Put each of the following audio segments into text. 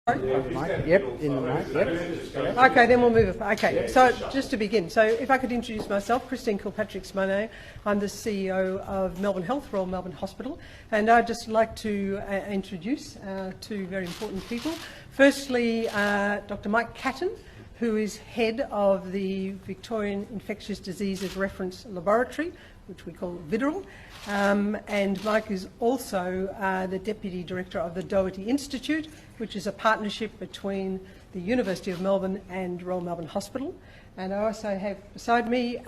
Yep, in the mic, yep. Okay, then we'll move it. Okay, so just to begin, so if I could introduce myself, Christine Kilpatrick's my name. I'm the CEO of Melbourne Health, Royal Melbourne Hospital, and I'd just like to introduce two very important people. Firstly, Dr. Mike Catton, who is head of the Victorian Infectious Diseases Reference Laboratory, which we call VIDRL, and Mike is also the Deputy Director of the Doherty Institute, which is a partnership between the University of Melbourne and Royal Melbourne Hospital. And I also have beside me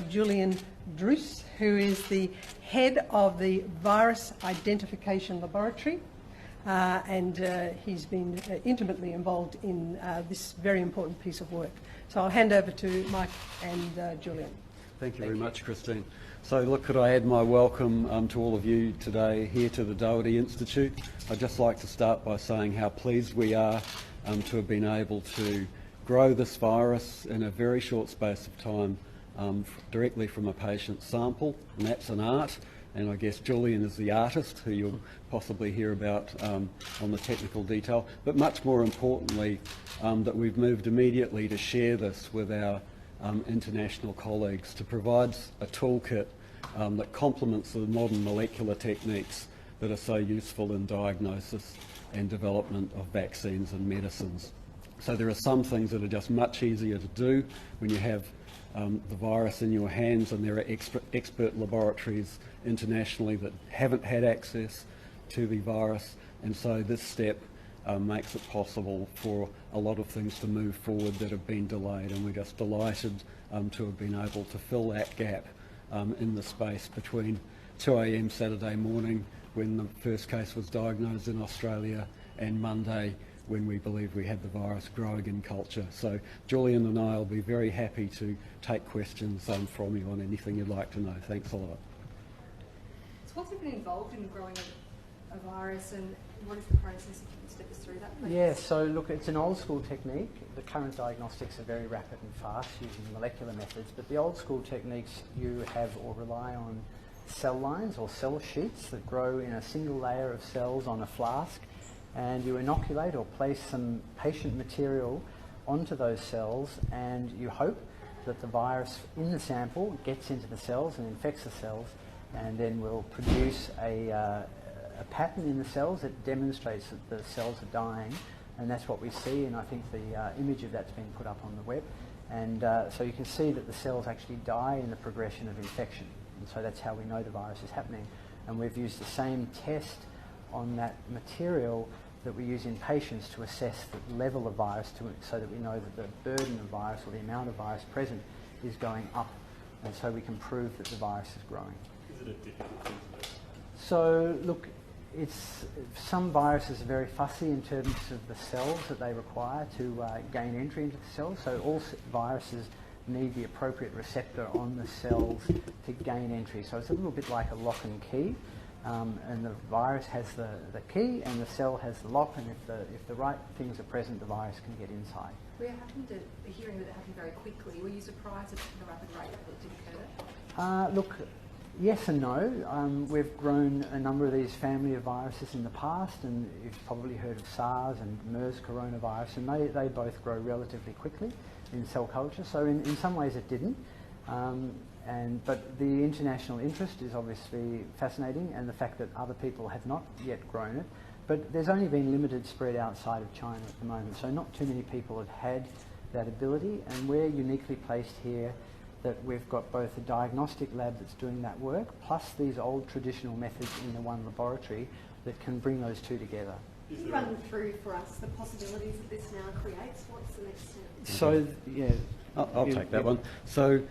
Julian Druce, who is the head of the Virus Identification Laboratory, and he's been intimately involved in this very important piece of work. So I'll hand over to Mike and Julian. Thank you very much, Christine. So look, could I add my welcome to all of you today here to the Doherty Institute. I'd just like to start by saying how pleased we are to have been able to grow this virus in a very short space of time directly from a patient sample, and that's an art. And I guess Julian is the artist, who you'll possibly hear about on the technical detail. But much more importantly, that we've moved immediately to share this with our international colleagues to provide a toolkit that complements the modern molecular techniques that are so useful in diagnosis and development of vaccines and medicines. So there are some things that are just much easier to do when you have the virus in your hands, and there are expert laboratories internationally that haven't had access to the virus, and so this step makes it possible for a lot of things to move forward that have been delayed, and we're just delighted to have been able to fill that gap in the space between 2 a.m. Saturday morning, when the first case was diagnosed in Australia, and Monday, when we believe we had the virus growing in culture. So Julian and I will be very happy to take questions from you on anything you'd like to know. Thanks a lot. So what's been involved in growing a virus, and what is the process? If you can step us through that, please. Yeah, so look, it's an old school technique. The current diagnostics are very rapid and fast using molecular methods, but the old school techniques, you have or rely on cell lines or cell sheets that grow in a single layer of cells on a flask, and you inoculate or place some patient material onto those cells, and you hope that the virus in the sample gets into the cells and infects the cells, and then will produce a pattern in the cells that demonstrates that the cells are dying, and that's what we see, and I think the image of that's been put up on the web, and so you can see that the cells actually die in the progression of infection, and so that's how we know the virus is happening. And we've used the same test on that material that we use in patients to assess the level of virus, so that we know that the burden of virus or the amount of virus present is going up, and so we can prove that the virus is growing. Is it a difficult thing to do? So look, some viruses are very fussy in terms of the cells that they require to gain entry into the cells. So all viruses need the appropriate receptor on the cells to gain entry. So it's a little bit like a lock and key. And the virus has the key, and the cell has the lock, and if the right things are present, the virus can get inside. We happened to hearing that it happened very quickly. Were you surprised at the rapid rate that it did occur? Look, yes and no. We've grown a number of these family of viruses in the past, and you've probably heard of SARS and MERS coronavirus, and they both grow relatively quickly in cell culture. So in some ways it didn't. But the international interest is obviously fascinating, and the fact that other people have not yet grown it. But there's only been limited spread outside of China at the moment, so not too many people have had that ability, and we're uniquely placed here that we've got both a diagnostic lab that's doing that work, plus these old traditional methods in the one laboratory that can bring those two together. Can you run through for us the possibilities that this now creates? What's the next step? So, yeah. I'll take that one. So,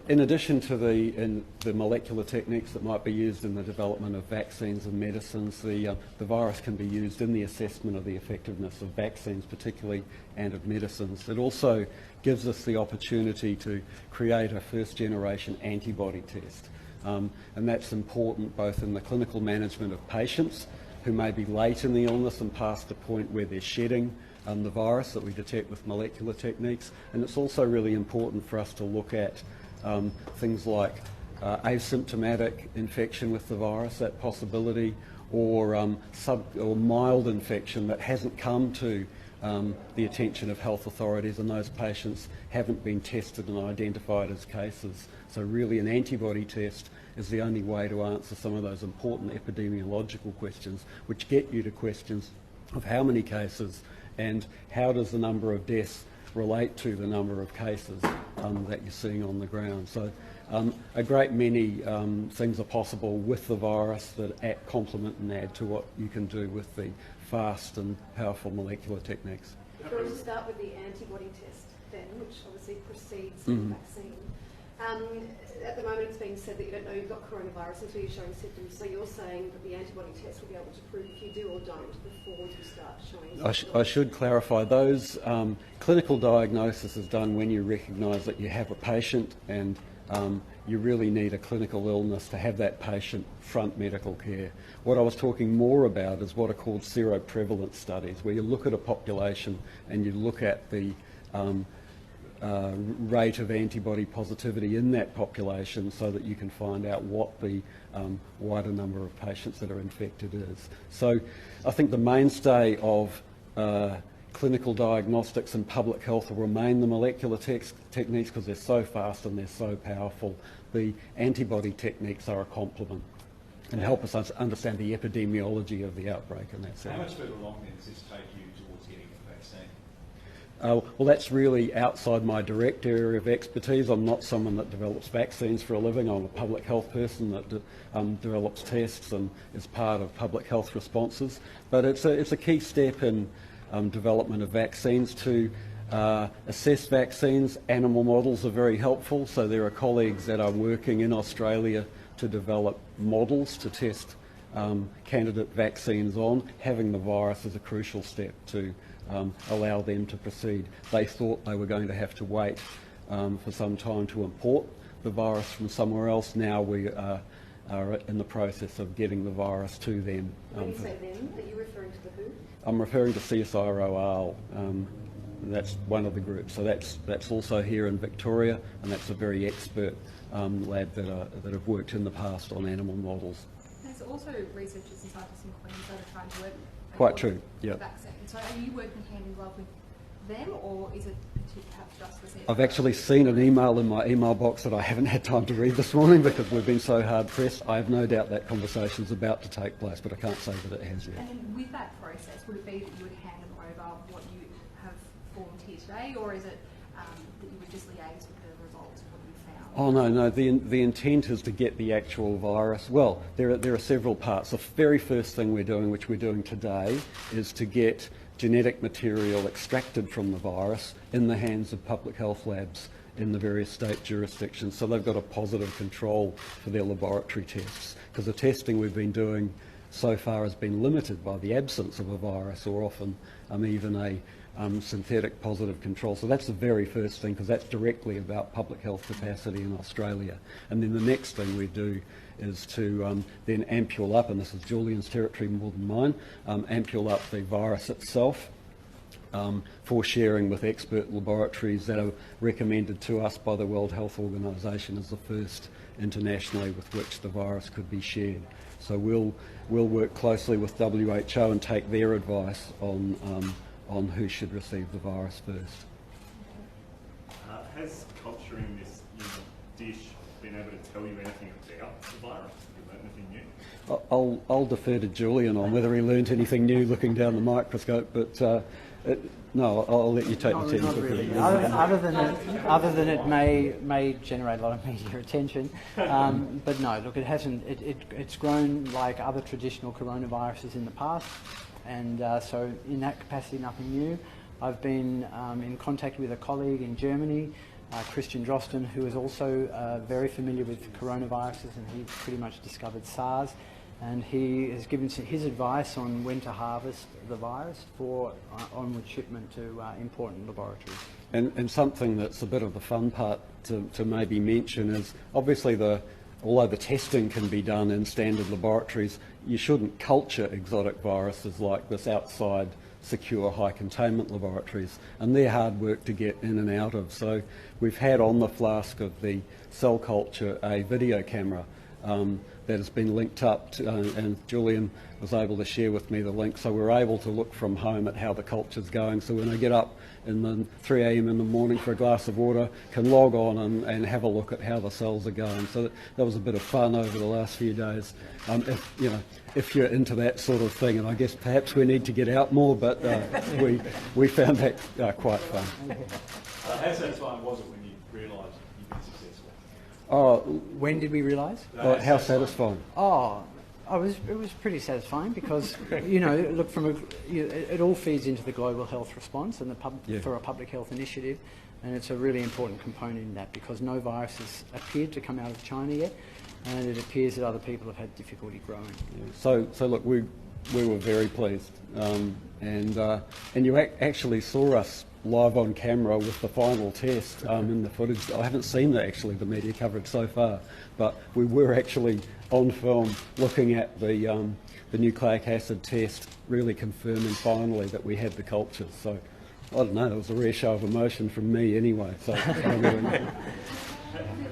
in addition to the molecular techniques that might be used in the development of vaccines and medicines, the virus can be used in the assessment of the effectiveness of vaccines particularly, and of medicines. It also gives us the opportunity to create a first-generation antibody test. And that's important both in the clinical management of patients who may be late in the illness and past the point where they're shedding the virus that we detect with molecular techniques. And it's also really important for us to look at things like asymptomatic infection with the virus, that possibility, or or mild infection that hasn't come to the attention of health authorities, and those patients haven't been tested and identified as cases. So really an antibody test is the only way to answer some of those important epidemiological questions, which get you to questions of how many cases and how does the number of deaths relate to the number of cases that you're seeing on the ground. So a great many things are possible with the virus that complement and add to what you can do with the fast and powerful molecular techniques. If we were to start with the antibody test then, which obviously precedes the vaccine, at the moment it's been said that you don't know you've got coronavirus until you're showing symptoms, so you're saying that the antibody test will be able to prove if you do or don't before you start showing symptoms. I should clarify, those clinical diagnosis is done when you recognise that you have a patient and you really need a clinical illness to have that patient front medical care. What I was talking more about is what are called seroprevalence studies, where you look at a population and you look at the rate of antibody positivity in that population so that you can find out what the wider number of patients that are infected is. So I think the mainstay of clinical diagnostics and public health will remain the molecular techniques because they're so fast and they're so powerful. The antibody techniques are a complement and help us understand the epidemiology of the outbreak in that sense. How much further along then does this take you towards getting a vaccine? Well, that's really outside my direct area of expertise. I'm not someone that develops vaccines for a living. I'm a public health person that develops tests and is part of public health responses. But it's a key step in development of vaccines to assess vaccines. Animal models are very helpful. So there are colleagues that are working in Australia to develop models to test candidate vaccines on. Having the virus is a crucial step to allow them to proceed. They thought they were going to have to wait for some time to import the virus from somewhere else. Now we are in the process of getting the virus to them. When you say them, are you referring to the WHO? I'm referring to CSIRO. That's one of the groups. So that's also here in Victoria, and that's a very expert lab that have worked in the past on animal models. There's also researchers and scientists in Queensland that are trying to work Quite true, yeah. vaccine. So are you working hand in glove with them, or is it perhaps just the CSIRO? I've actually seen an email in my email box that I haven't had time to read this morning because we've been so hard pressed. I have no doubt that conversation is about to take place, but I can't say that it has yet. And then with that process, would it be that you would hand them over what you have formed here today, or is it that you would just liaise with the results of what you found? Oh no. The intent is to get the actual virus. Well, there are several parts. The very first thing we're doing, which we're doing today, is to get genetic material extracted from the virus in the hands of public health labs in the various state jurisdictions, so they've got a positive control for their laboratory tests, because the testing we've been doing so far has been limited by the absence of a virus or often even a synthetic positive control. So that's the very first thing, because that's directly about public health capacity in Australia. And then the next thing we do is to then ampule up, and this is Julian's territory more than mine, ampule up the virus itself for sharing with expert laboratories that are recommended to us by the World Health Organization as the first internationally with which the virus could be shared. So we'll work closely with WHO and take their advice on who should receive the virus first. Has culturing this dish been able to tell you anything about the virus? Have you learned anything new? I'll defer to Julian on whether he learnt anything new looking down the microscope, but no, I'll let you take the technical Not really. bit. Other than it may generate a lot of media attention, but no, look, it hasn't. It's grown like other traditional coronaviruses in the past, and so in that capacity, nothing new. I've been in contact with a colleague in Germany, Christian Drosten, who is also very familiar with coronaviruses, and he pretty much discovered SARS. And he has given his advice on when to harvest the virus for onward shipment to important laboratories. And something that's a bit of the fun part to maybe mention is obviously although the testing can be done in standard laboratories, you shouldn't culture exotic viruses like this outside secure high containment laboratories, and they're hard work to get in and out of. So we've had on the flask of the cell culture a video camera that has been linked up to, and Julian was able to share with me the link, so we're able to look from home at how the culture's going. So when I get up in the 3 a.m. in the morning for a glass of water, can log on and have a look at how the cells are going. So that was a bit of fun over the last few days. If you're into that sort of thing, and I guess perhaps we need to get out more, but we found that quite fun. How satisfying was it when you realised you'd been successful? Oh, When did we realise? how satisfying. Oh, it was pretty satisfying because, look, it all feeds into the global health response and for a public health initiative, and it's a really important component in that because no virus has appeared to come out of China yet, and it appears that other people have had difficulty growing. Yeah. So look, we were very pleased, and you actually saw us live on camera with the final test in the footage. I haven't seen the media coverage so far, but we were actually on film looking at the nucleic acid test, really confirming finally that we had the cultures. So I don't know, it was a rare show of emotion from me anyway. So Have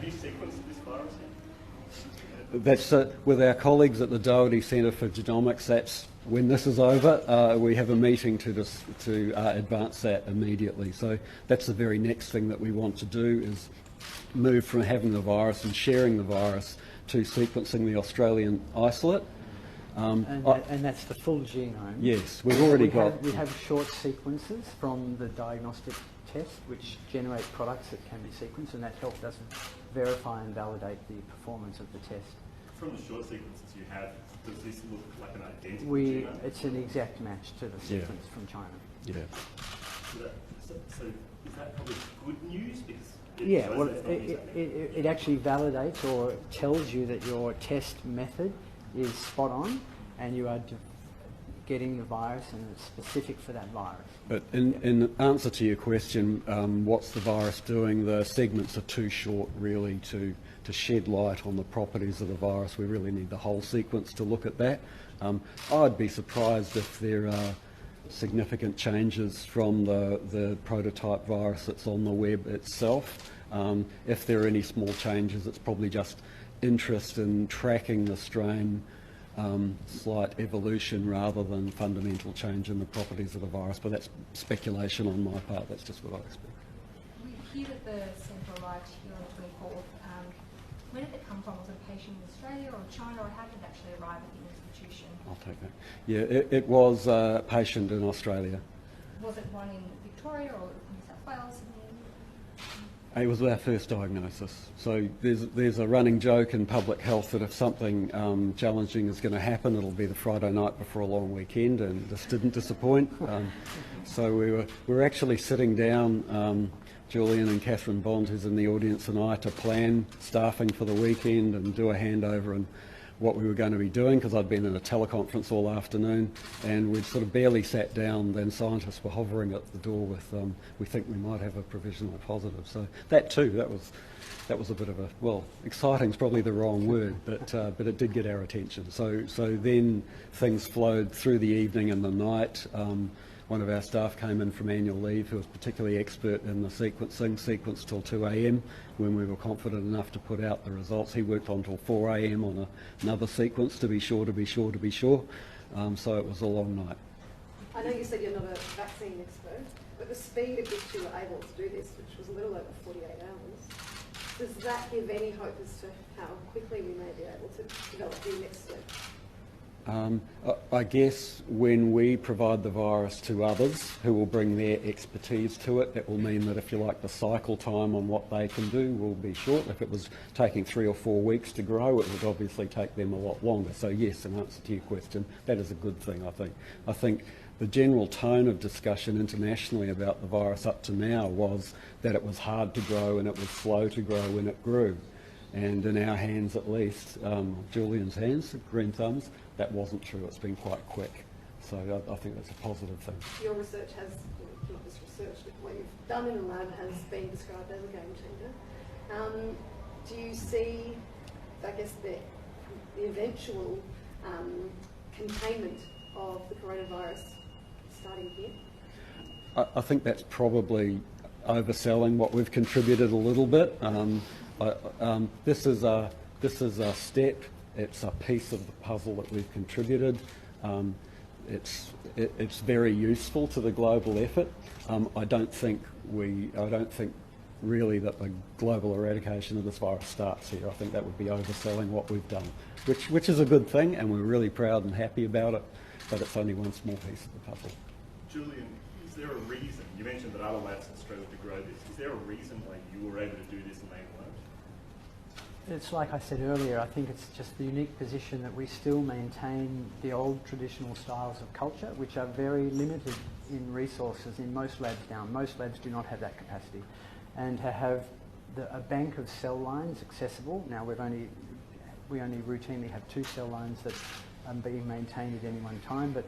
you sequenced this virus yet? that's with our colleagues at the Doherty Centre for Genomics. That's when this is over, we have a meeting to advance that immediately. So that's the very next thing that we want to do, is move from having the virus and sharing the virus to sequencing the Australian isolate. And that's the full genome. Yes, we've already We have short sequences from the diagnostic test which generate products that can be sequenced, and that helps us verify and validate the performance of the test. From the short sequences you have, does this look like an identical genome? It's an exact match to the sequence from China. Yeah. So is that probably good news? Because it actually validates or tells you that your test method is spot on, and you are getting the virus, and it's specific for that virus. But in answer to your question, what's the virus doing? The segments are too short, really, to shed light on the properties of the virus. We really need the whole sequence to look at that. I'd be surprised if there are significant changes from the prototype virus that's on the web itself. If there are any small changes, it's probably just interest in tracking the strain, slight evolution rather than fundamental change in the properties of the virus. But that's speculation on my part. That's just what I expect. We hear that the sample arrived here on the 24th. Where did it come from? Was it a patient in Australia or China, or how did it actually arrive at the institution? I'll take that. Yeah, it was a patient in Australia. Was it one in Victoria or New South Wales? It was our first diagnosis. So there's a running joke in public health that if something challenging is going to happen, it'll be the Friday night before a long weekend, and this didn't disappoint. So we were actually sitting down, Julian and Catherine Bond, who's in the audience, and I, to plan staffing for the weekend and do a handover and what we were going to be doing, because I'd been in a teleconference all afternoon, and we'd sort of barely sat down, then scientists were hovering at the door with, we think we might have a provisional positive. So that too, that was a bit of a, well, exciting's probably the wrong word, but it did get our attention. So then things flowed through the evening and the night. One of our staff came in from annual leave who was particularly expert in the sequenced till 2 a.m. when we were confident enough to put out the results. He worked on till 4 a.m. on another sequence to be sure. So it was a long night. I know you said you're not a vaccine expert, but the speed at which you were able to do this, which was a little over 48 hours, does that give any hope as to how quickly we may be able to develop the next step? I guess when we provide the virus to others who will bring their expertise to it, that will mean that, if you like, the cycle time on what they can do will be short. If it was taking 3 or 4 weeks to grow, it would obviously take them a lot longer. So yes, in answer to your question, that is a good thing, I think. I think the general tone of discussion internationally about the virus up to now was that it was hard to grow and it was slow to grow when it grew. And in our hands, at least, Julian's hands, green thumbs, that wasn't true. It's been quite quick. So I think that's a positive thing. Your research has, not just research, but what you've done in the lab has been described as a game changer. Do you see, I guess, the eventual containment of the coronavirus starting here? I think that's probably overselling what we've contributed a little bit. This is this is a step, it's a piece of the puzzle that we've contributed. It's very useful to the global effort. I don't think really that the global eradication of this virus starts here. I think that would be overselling what we've done, which is a good thing, and we're really proud and happy about it, but it's only one small piece of the puzzle. Julian, is there a reason, you mentioned that other labs have struggled to grow this, is there a reason why you were able to do this and they weren't? It's like I said earlier, I think it's just the unique position that we still maintain the old traditional styles of culture, which are very limited in resources in most labs now. Most labs do not have that capacity. And to have a bank of cell lines accessible, now we only routinely have 2 cell lines that are being maintained at any one time, but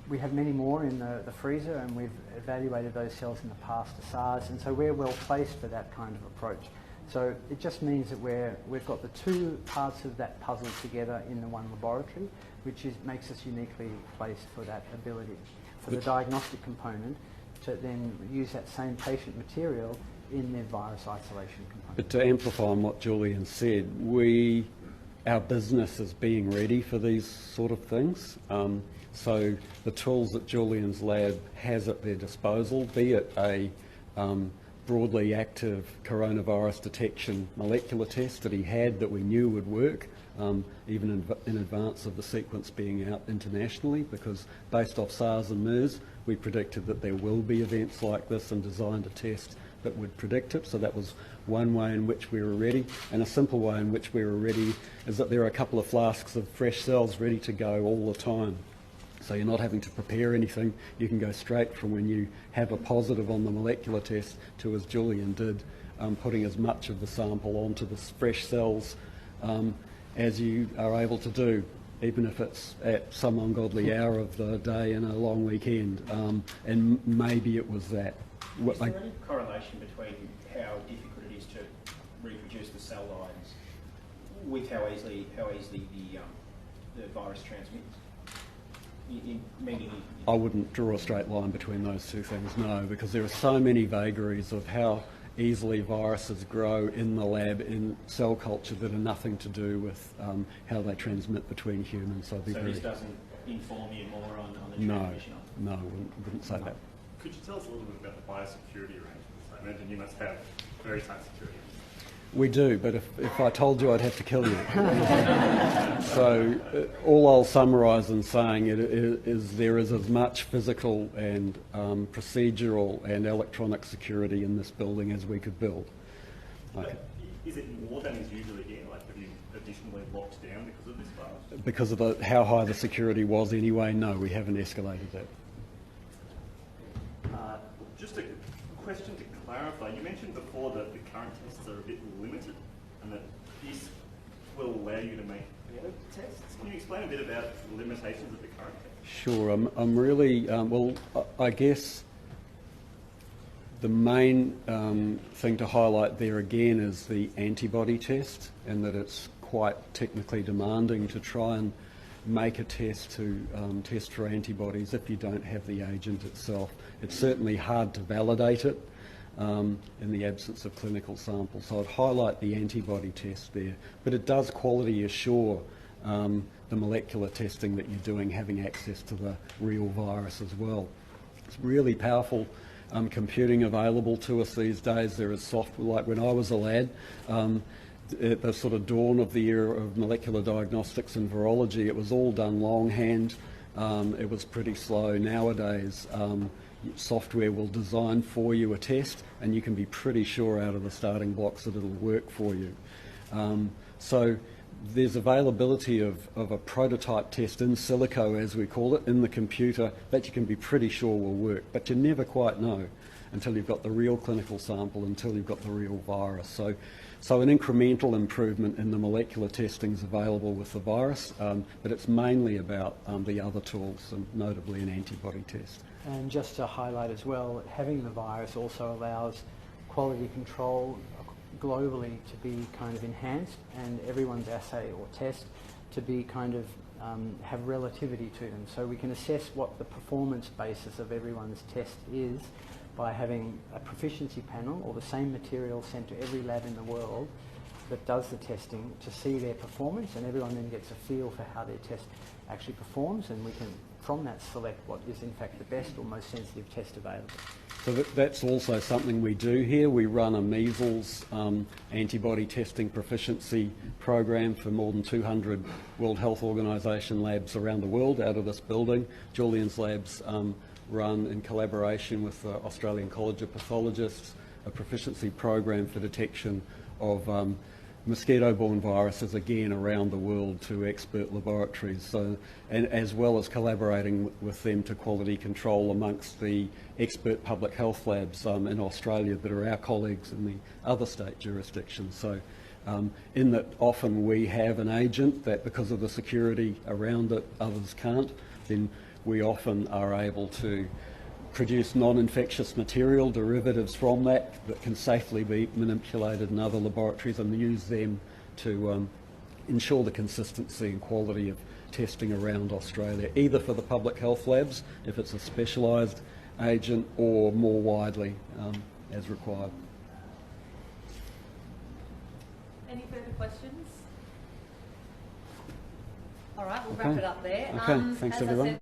we have many more in the freezer, and we've evaluated those cells in the past to SARS, and so we're well placed for that kind of approach. So it just means that we've got the 2 parts of that puzzle together in the one laboratory, which makes us uniquely placed for that ability. For the diagnostic component, to then use that same patient material in their virus isolation component. But to amplify on what Julian said, our business is being ready for these sort of things. So the tools that Julian's lab has at their disposal, be it a broadly active coronavirus detection molecular test that he had that we knew would work, even in advance of the sequence being out internationally, because based off SARS and MERS, we predicted that there will be events like this and designed a test that would predict it. So that was one way in which we were ready. And a simple way in which we were ready is that there are a couple of flasks of fresh cells ready to go all the time. So you're not having to prepare anything. You can go straight from when you have a positive on the molecular test to, as Julian did, putting as much of the sample onto the fresh cells as you are able to do, even if it's at some ungodly hour of the day in a long weekend. And maybe it was that. Is there any correlation between how difficult it is to reproduce the cell lines with how easily the virus transmits? I wouldn't draw a straight line between those two things, no, because there are so many vagaries of how easily viruses grow in the lab in cell culture that are nothing to do with how they transmit between humans. So this doesn't inform you more on the transmission? No, I wouldn't say that. Could you tell us a little bit about the biosecurity arrangements? I imagine you must have very tight security. We do, but if I told you, I'd have to kill you. So all I'll summarise in saying it is there is as much physical and procedural and electronic security in this building as we could build. Okay. Is it more than is usually here? Like, have you additionally locked down because of this virus? Because of how high the security was anyway, no, we haven't escalated that. Just a question to clarify. You mentioned before that the current tests are a bit limited and that this will allow you to make more tests. Can you explain a bit about the limitations of the current tests? Sure. I'm really, I guess the main thing to highlight there again is the antibody test, and that it's quite technically demanding to try and make a test to test for antibodies if you don't have the agent itself. It's certainly hard to validate it in the absence of clinical samples. So I'd highlight the antibody test there. But it does quality assure the molecular testing that you're doing, having access to the real virus as well. It's really powerful computing available to us these days. There is software, like when I was a lad, at the sort of dawn of the era of molecular diagnostics and virology, it was all done longhand. It was pretty slow. Nowadays, software will design for you a test, and you can be pretty sure out of the starting blocks that it'll work for you. So there's availability of a prototype test in silico, as we call it, in the computer that you can be pretty sure will work, but you never quite know until you've got the real clinical sample, until you've got the real virus. So an incremental improvement in the molecular testing is available with the virus, but it's mainly about the other tools, and notably an antibody test. And just to highlight as well, having the virus also allows quality control globally to be kind of enhanced, and everyone's assay or test to be kind of have relativity to them. So we can assess what the performance basis of everyone's test is by having a proficiency panel or the same material sent to every lab in the world that does the testing to see their performance, and everyone then gets a feel for how their test actually performs, and we can from that select what is in fact the best or most sensitive test available. So that's also something we do here. We run a measles antibody testing proficiency program for more than 200 World Health Organisation labs around the world out of this building. Julian's labs run in collaboration with the Australian College of Pathologists a proficiency program for detection of mosquito-borne viruses, again around the world, to expert laboratories, so, and as well as collaborating with them to quality control amongst the expert public health labs in Australia that are our colleagues in the other state jurisdictions. So in that often we have an agent that, because of the security around it, others can't, then we often are able to produce non-infectious material, derivatives from that can safely be manipulated in other laboratories, and use them to ensure the consistency and quality of testing around Australia, either for the public health labs, if it's a specialised agent, or more widely as required. Any further questions? All right, we'll wrap it up there. Okay, thanks as I everyone. said